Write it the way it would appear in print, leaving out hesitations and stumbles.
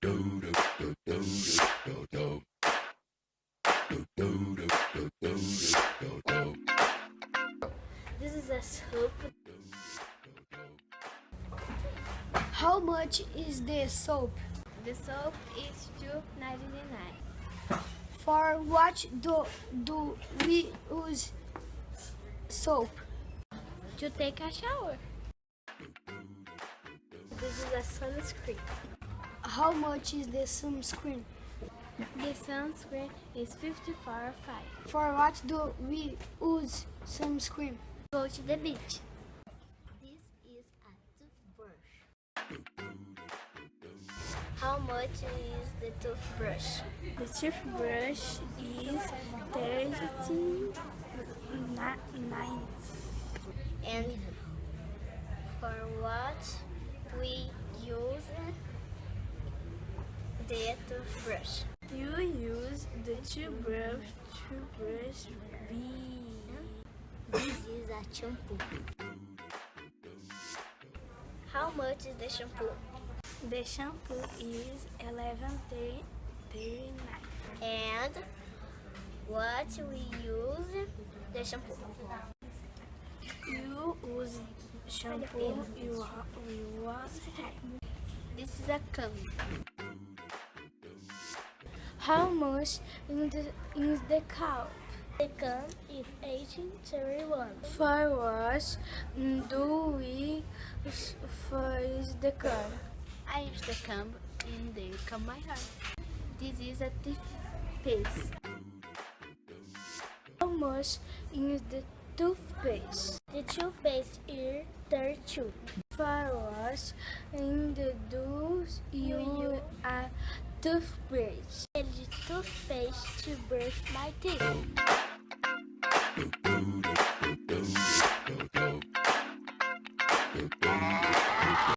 This is a soap. How much is the soap? The soap is $2.99. For what do we use soap? To take a shower. This is a sunscreen. How much is the sunscreen? The sunscreen is $54.05. For what do we use sunscreen? Go to the beach. This is a toothbrush. How much is the toothbrush? The toothbrush is $39. And for what we use the toothbrush? You use the toothbrush B. This is a shampoo. How much is the shampoo? The shampoo is $11.39. And what we use the shampoo? You use shampoo, you wash hair. This is a comb. How much is the comb? The comb is $18.31. For what do we use the comb? I use the comb and they comb my hair. This is a toothpaste. How much is the toothpaste? The toothpaste is $32. For what do you use a toothbrush? The toothpaste to brush my teeth.